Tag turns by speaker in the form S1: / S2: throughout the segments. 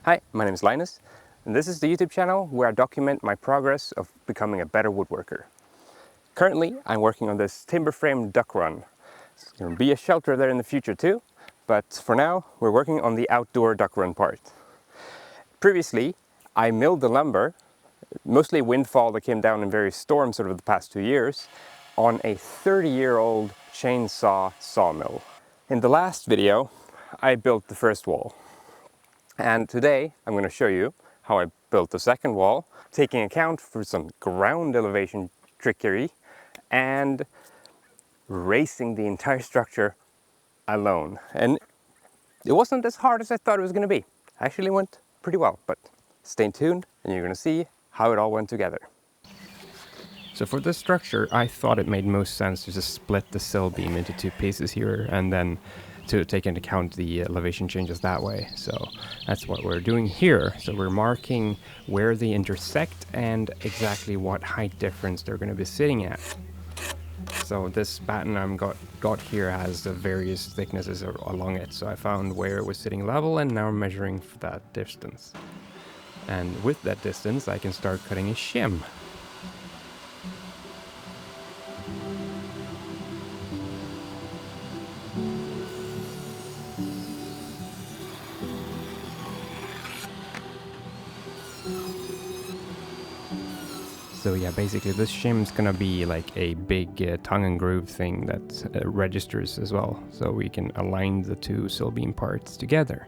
S1: Hi, my name is Linus, and this is the YouTube channel where I document my progress of becoming a better woodworker. Currently, I'm working on this timber frame duck run. It's going to be a shelter there in the future too, but for now, we're working on the outdoor duck run part. Previously, I milled the lumber, mostly windfall that came down in various storms over the past 2 years, on a 30-year-old chainsaw sawmill. In the last video, I built the first wall. And today I'm going to show you how I built the second wall, taking account for some ground elevation trickery and raising the entire structure alone. And it wasn't as hard as I thought it was going to be. Actually went pretty well, but stay tuned and you're going to see how it all went together. So for this structure, I thought it made most sense to just split the sill beam into two pieces here and then to take into account the elevation changes that way. So that's what we're doing here. So we're marking where they intersect and exactly what height difference they're going to be sitting at. So this batten I'm got here has the various thicknesses along it. So I found where it was sitting level and now I'm measuring for that distance. And with that distance, I can start cutting a shim. So yeah, basically this shim's gonna be like a big tongue and groove thing that registers as well, so we can align the two sill beam parts together.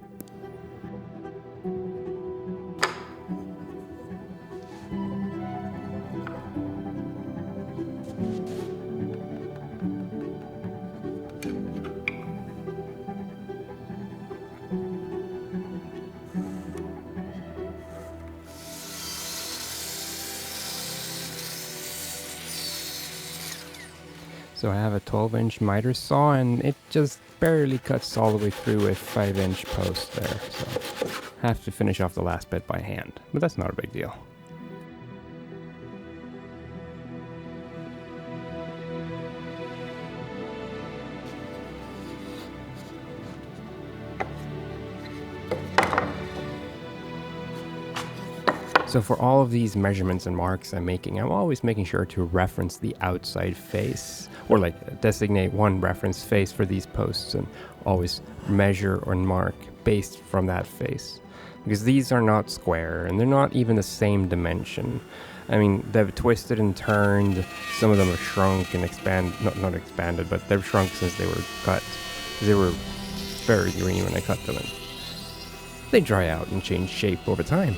S1: So I have a 12-inch miter saw and it just barely cuts all the way through a 5-inch post there. So I have to finish off the last bit by hand, but that's not a big deal. So for all of these measurements and marks I'm making, I'm always making sure to reference the outside face, or like designate one reference face for these posts and always measure or mark based from that face. Because these are not square and they're not even the same dimension. I mean, they've twisted and turned, some of them have shrunk and not expanded, but they've shrunk since they were cut. They were very green when I cut them, and they dry out and change shape over time.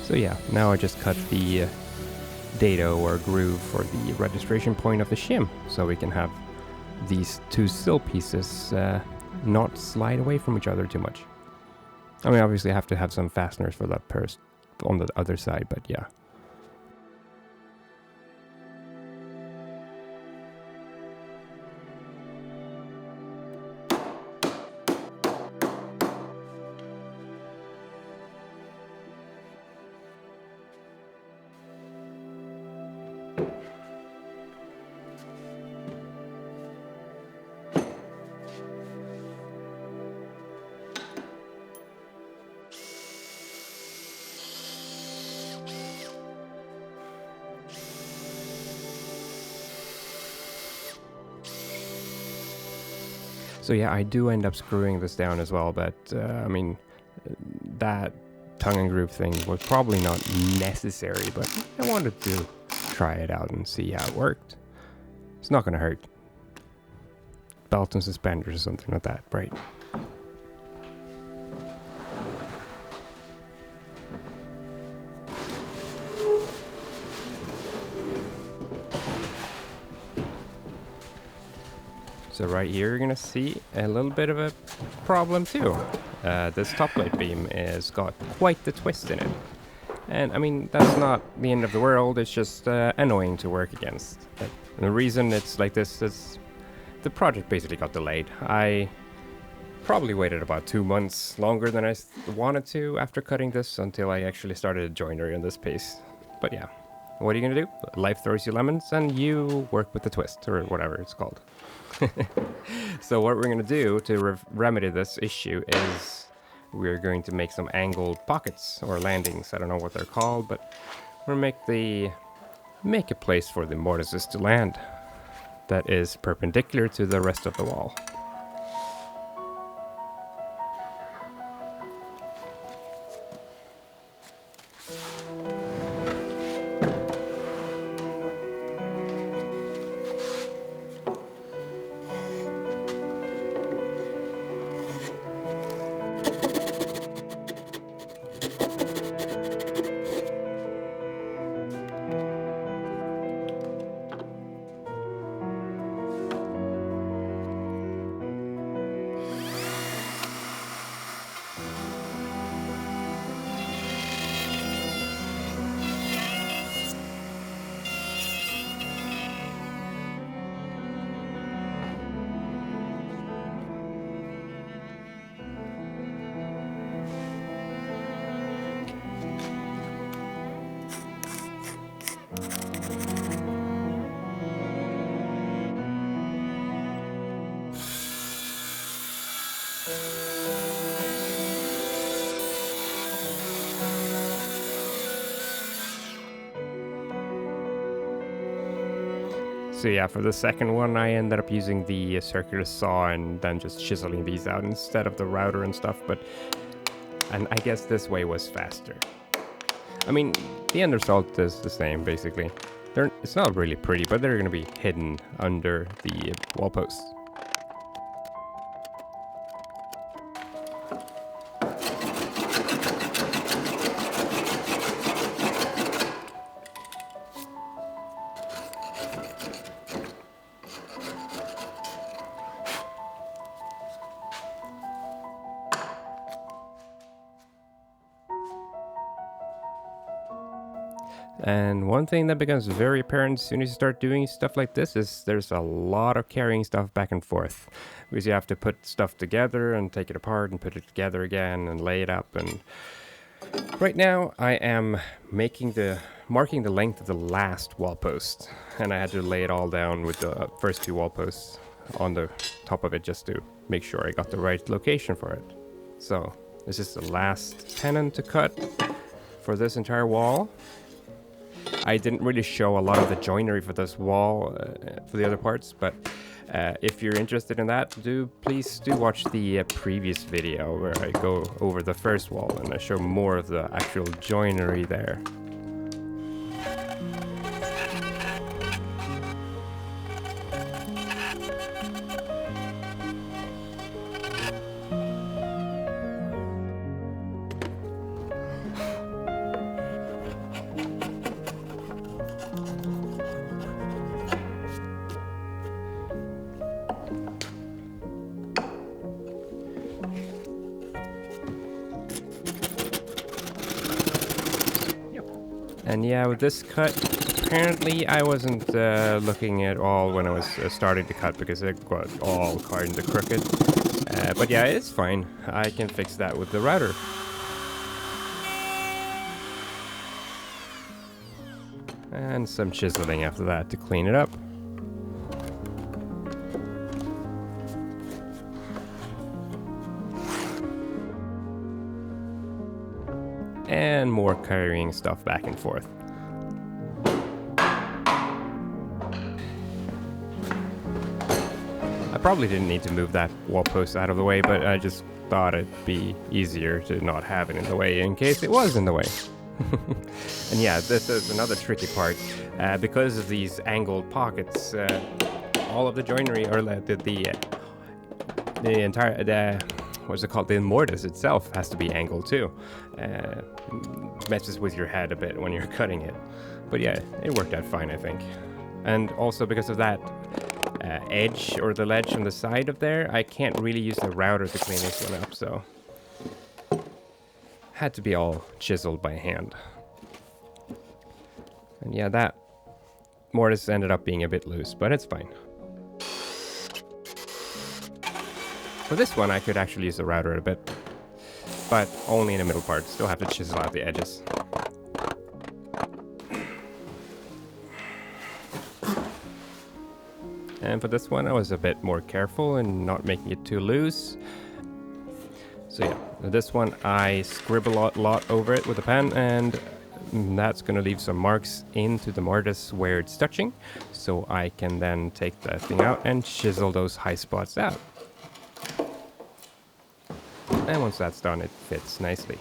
S1: So yeah, now I just cut the dado or groove for the registration point of the shim, so we can have these two sill pieces not slide away from each other too much. I mean, obviously I have to have some fasteners for that on the other side, but yeah. So yeah, I do end up screwing this down as well, but I mean, that tongue and groove thing was probably not necessary, but I wanted to try it out and see how it worked. It's not gonna hurt. Belt and suspenders or something like that, right? So right here you're gonna see a little bit of a problem too. This top plate beam has got quite the twist in it. And I mean, that's not the end of the world, it's just annoying to work against. And the reason it's like this is the project basically got delayed. I probably waited about 2 months longer than I wanted to after cutting this until I actually started a joinery on this piece. But yeah, what are you gonna do? Life throws you lemons and you work with the twist, or whatever it's called. So what we're going to do to remedy this issue is we're going to make some angled pockets or landings. I don't know what they're called, but we're going to make a place for the mortises to land that is perpendicular to the rest of the wall. So yeah, for the second one, I ended up using the circular saw and then just chiseling these out instead of the router and stuff, and I guess this way was faster. I mean, the end result is the same, basically. It's not really pretty, but they're going to be hidden under the wall posts. And one thing that becomes very apparent as soon as you start doing stuff like this is there's a lot of carrying stuff back and forth. Because you have to put stuff together and take it apart and put it together again and lay it up. And right now I am marking the length of the last wall post. And I had to lay it all down with the first two wall posts on the top of it just to make sure I got the right location for it. So this is the last tenon to cut for this entire wall. I didn't really show a lot of the joinery for this wall for the other parts, but if you're interested in that, please watch the previous video where I go over the first wall and I show more of the actual joinery there. And yeah, with this cut, apparently I wasn't looking at all when I was starting to cut because it got all kind of crooked. But yeah, it's fine. I can fix that with the router. And some chiseling after that to clean it up. And more carrying stuff back and forth. I probably didn't need to move that wall post out of the way, but I just thought it'd be easier to not have it in the way in case it was in the way. And yeah, this is another tricky part. Because of these angled pockets, all of the joinery, or the entire... what's it called? The mortise itself has to be angled too. Messes with your head a bit when you're cutting it. But yeah, it worked out fine, I think. And also because of that edge or the ledge on the side of there, I can't really use the router to clean this one up, so had to be all chiseled by hand. And yeah, that mortise ended up being a bit loose, but it's fine. For this one, I could actually use the router a bit, but only in the middle part. Still have to chisel out the edges. And for this one I was a bit more careful in not making it too loose. So yeah, this one I scribble a lot over it with a pen, and that's going to leave some marks into the mortise where it's touching, so I can then take that thing out and chisel those high spots out. And once that's done, it fits nicely.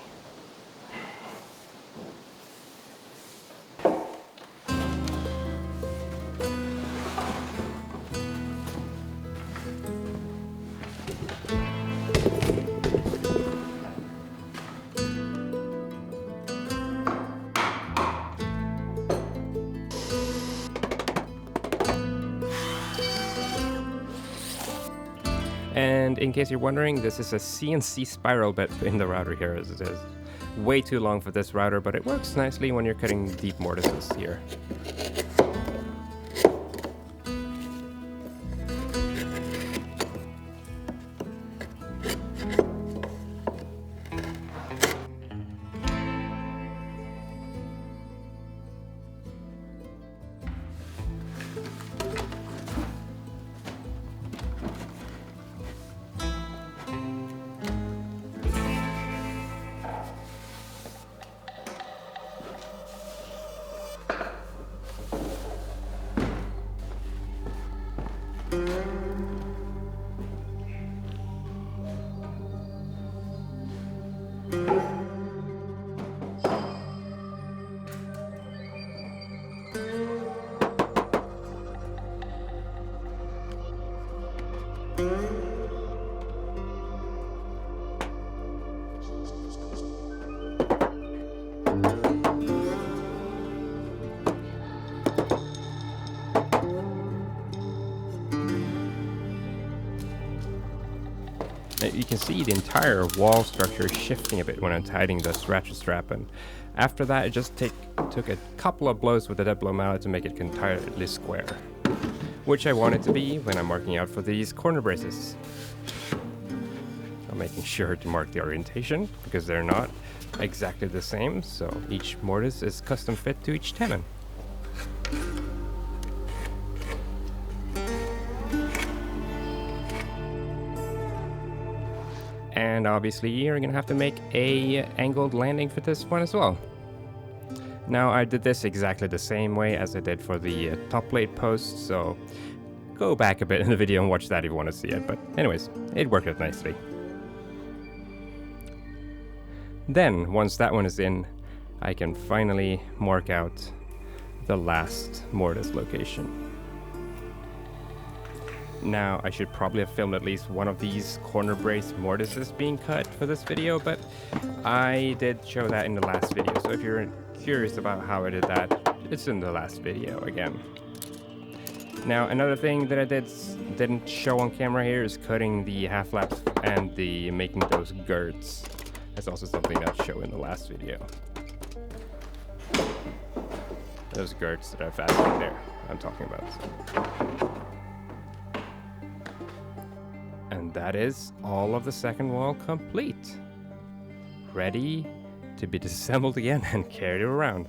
S1: And in case you're wondering, this is a CNC spiral bit in the router here, as it is way too long for this router, but it works nicely when you're cutting deep mortises here. You can see the entire wall structure shifting a bit when I'm tightening this ratchet strap, and after that it just took a couple of blows with the dead blow mallet to make it entirely square, which I want it to be when I'm marking out for these corner braces. I'm making sure to mark the orientation because they're not exactly the same, so each mortise is custom fit to each tenon. And obviously you're gonna have to make a angled landing for this one as well. Now I did this exactly the same way as I did for the top plate post, so go back a bit in the video and watch that if you want to see it, but anyways, it worked out nicely. Then, once that one is in, I can finally mark out the last mortise location. Now, I should probably have filmed at least one of these corner brace mortises being cut for this video, but I did show that in the last video, so if you're curious about how I did that, it's in the last video again. Now, another thing that I didn't show on camera here is cutting the half laps and making those girts. That's also something I'll show in the last video. Those girts that are fastened there, I'm talking about. And that is all of the second wall complete. Ready to be disassembled again and carried around.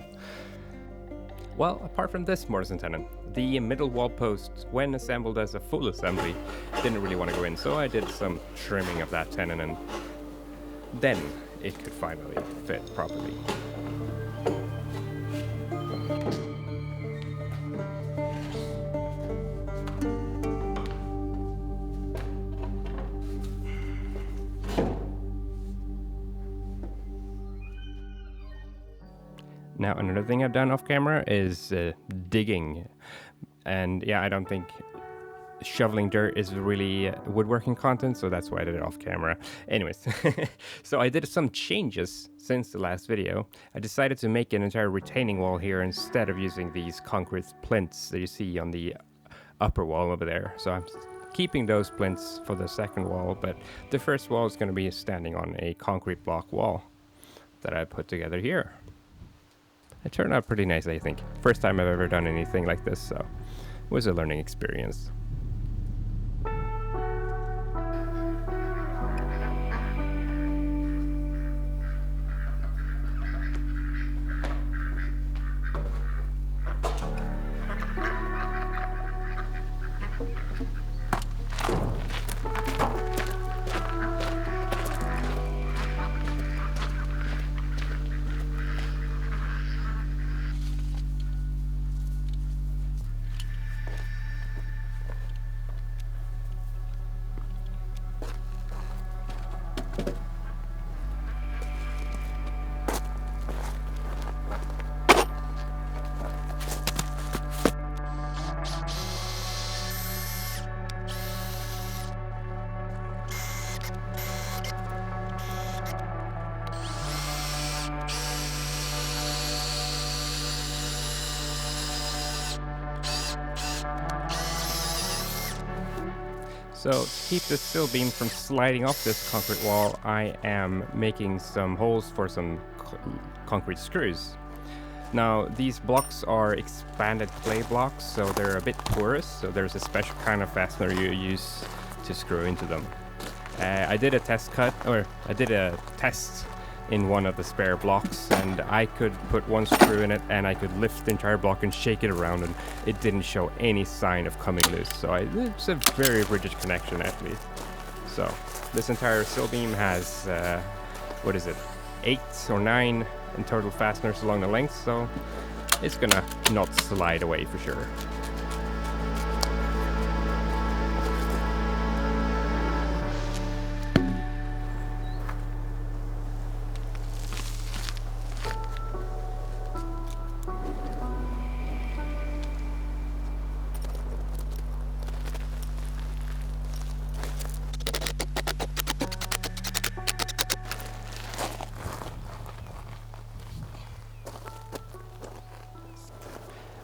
S1: Well, apart from this mortise and tenon, the middle wall post, when assembled as a full assembly, didn't really want to go in, so I did some trimming of that tenon, and then it could finally fit properly. Now, another thing I've done off camera is digging. And yeah, I don't think shoveling dirt is really woodworking content, so that's why I did it off camera. Anyways, so I did some changes since the last video. I decided to make an entire retaining wall here instead of using these concrete plinths that you see on the upper wall over there. So I'm keeping those plinths for the second wall, but the first wall is going to be standing on a concrete block wall that I put together here. It turned out pretty nice, I think. First time I've ever done anything like this, so it was a learning experience. So to keep this sill beam from sliding off this concrete wall, I am making some holes for some concrete screws. Now these blocks are expanded clay blocks, so they're a bit porous, so there's a special kind of fastener you use to screw into them. I did a test in one of the spare blocks, and I could put one screw in it and I could lift the entire block and shake it around, and it didn't show any sign of coming loose. So it's a very rigid connection actually. So this entire sill beam has 8 or 9 in total fasteners along the length, so it's gonna not slide away for sure.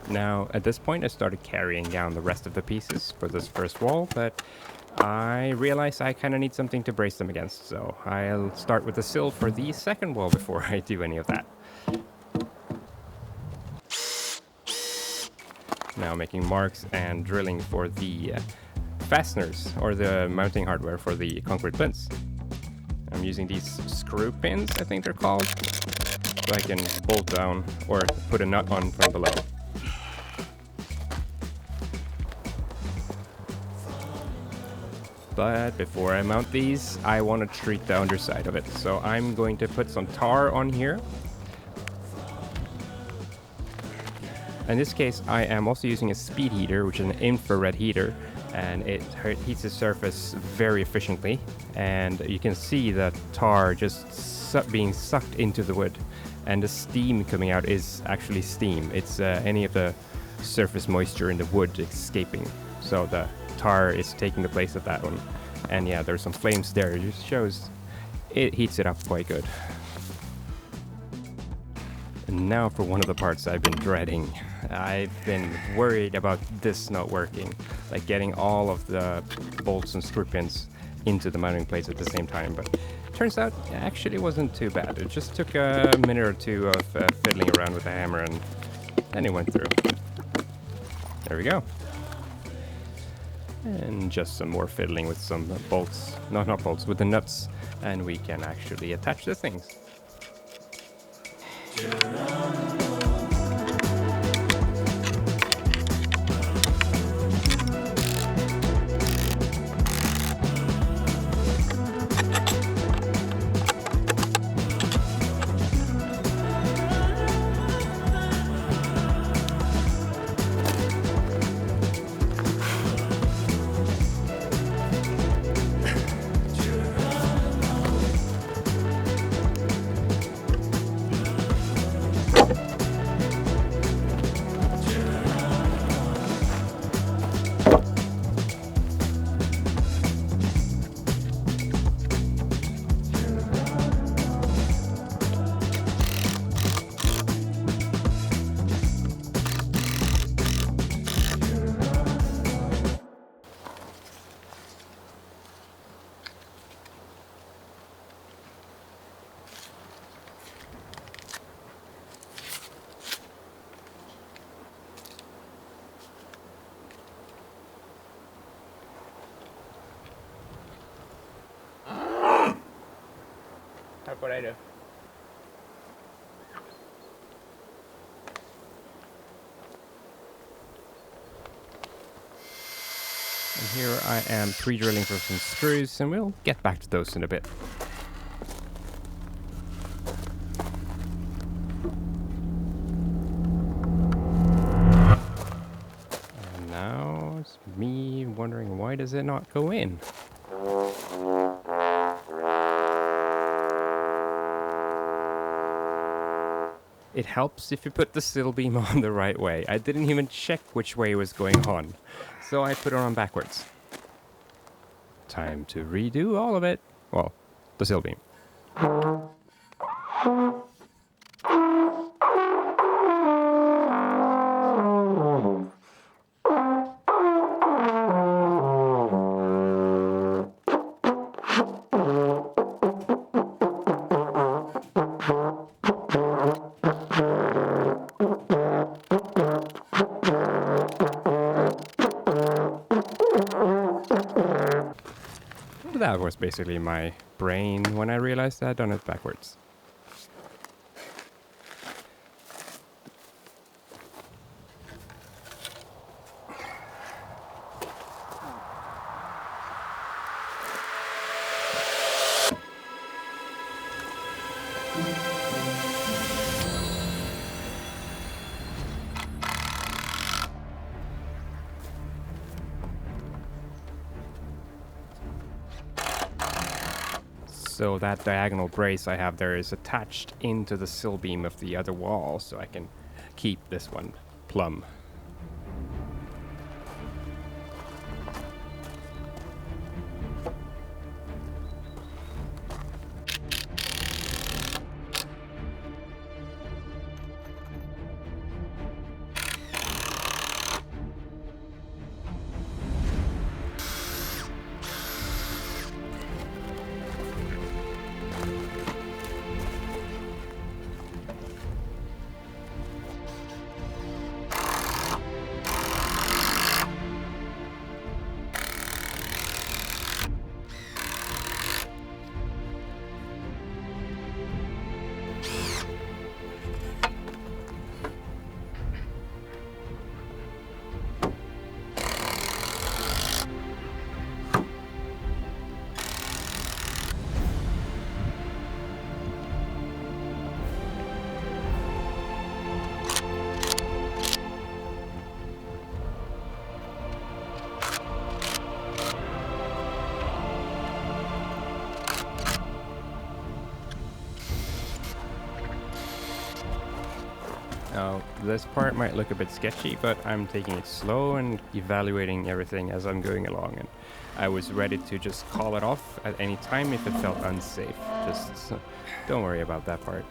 S1: Now, at this point, I started carrying down the rest of the pieces for this first wall, but I realized I kind of need something to brace them against, so I'll start with the sill for the second wall before I do any of that. Now making marks and drilling for the fasteners, or the mounting hardware for the concrete plinths. I'm using these screw pins, I think they're called, so I can bolt down or put a nut on from below. But before I mount these, I want to treat the underside of it. So I'm going to put some tar on here. In this case, I am also using a speed heater, which is an infrared heater, and it heats the surface very efficiently. And you can see the tar just being sucked into the wood. And the steam coming out is actually steam. It's any of the surface moisture in the wood escaping. So the tar is taking the place of that one, and yeah, there's some flames there. It just shows it heats it up quite good. And now for one of the parts I've been dreading. I've been worried about this not working, like getting all of the bolts and screw pins into the mounting plates at the same time, but turns out it actually wasn't too bad. It just took a minute or two of fiddling around with the hammer, and then it went through. There we go. And just some more fiddling with some bolts, not bolts, with the nuts, and we can actually attach the things. That's what I do. And here I am pre-drilling for some screws, and we'll get back to those in a bit. And now it's me wondering, why does it not go in? It helps if you put the sill beam on the right way. I didn't even check which way it was going on, so I put it on backwards. Time to redo all of it. Well, the sill beam. basically my brain when I realized I'd done it backwards. So that diagonal brace I have there is attached into the sill beam of the other wall, so I can keep this one plumb. Now, this part might look a bit sketchy, but I'm taking it slow and evaluating everything as I'm going along, and I was ready to just call it off at any time if it felt unsafe. Just don't worry about that part.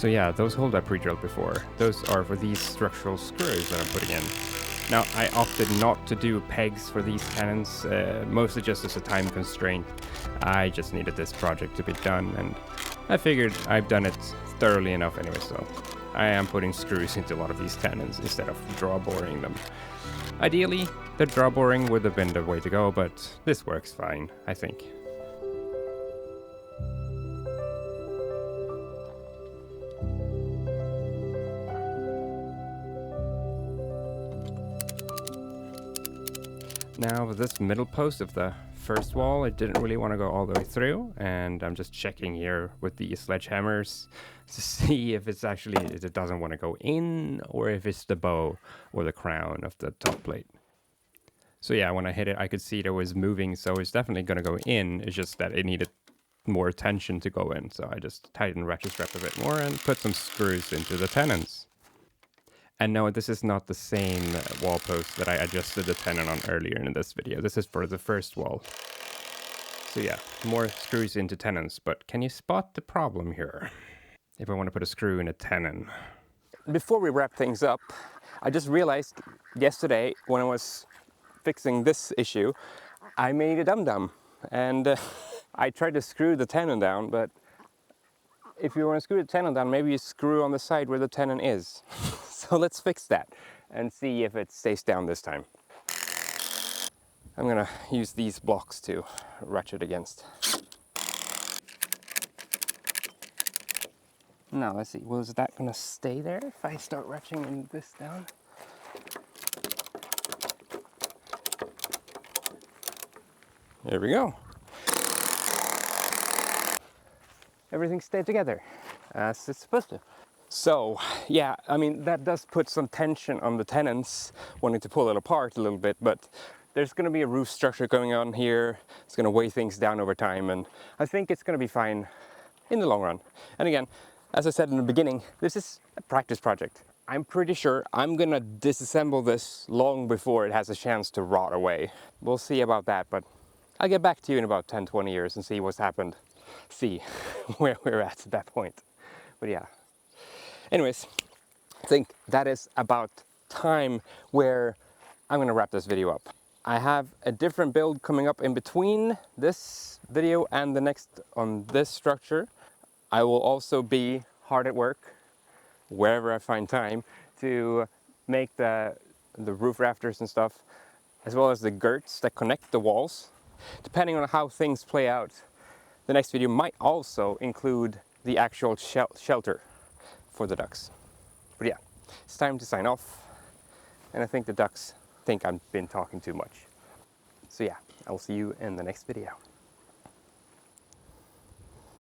S1: So yeah, those holes I pre-drilled before, those are for these structural screws that I'm putting in. Now, I opted not to do pegs for these tenons, mostly just as a time constraint. I just needed this project to be done, and I figured I've done it thoroughly enough anyway, so I am putting screws into a lot of these tenons instead of draw boring them. Ideally, the draw boring would have been the way to go, but this works fine, I think. Now with this middle post of the first wall, I didn't really want to go all the way through, and I'm just checking here with the sledgehammers to see if it's actually, if it doesn't want to go in, or if it's the bow or the crown of the top plate. So yeah, when I hit it, I could see it was moving, so it's definitely going to go in. It's just that it needed more tension to go in, so I just tightened ratchet strap a bit more and put some screws into the tenons. And no, this is not the same wall post that I adjusted the tenon on earlier in this video. This is for the first wall. So yeah, more screws into tenons, but can you spot the problem here? If I want to put a screw in a tenon. Before we wrap things up, I just realized yesterday when I was fixing this issue, I made a dum-dum. And I tried to screw the tenon down, but if you want to screw the tenon down, maybe you screw on the side where the tenon is. So let's fix that and see if it stays down this time. I'm gonna use these blocks to ratchet against. Now let's see, well, is that gonna stay there if I start ratcheting this down? There we go. Everything stayed together as it's supposed to. So yeah, I mean, that does put some tension on the tenons, wanting to pull it apart a little bit, but there's going to be a roof structure going on here. It's going to weigh things down over time, and I think it's going to be fine in the long run. And again, as I said in the beginning, this is a practice project. I'm pretty sure I'm going to disassemble this long before it has a chance to rot away. We'll see about that, but I'll get back to you in about 10-20 years and see what's happened. See where we're at that point. But yeah. Anyways, I think that is about time where I'm going to wrap this video up. I have a different build coming up in between this video and the next on this structure. I will also be hard at work, wherever I find time, to make the roof rafters and stuff, as well as the girts that connect the walls. Depending on how things play out, the next video might also include the actual shelter for the ducks. But yeah, it's time to sign off, and I think the ducks think I've been talking too much. So yeah, I will see you in the next video.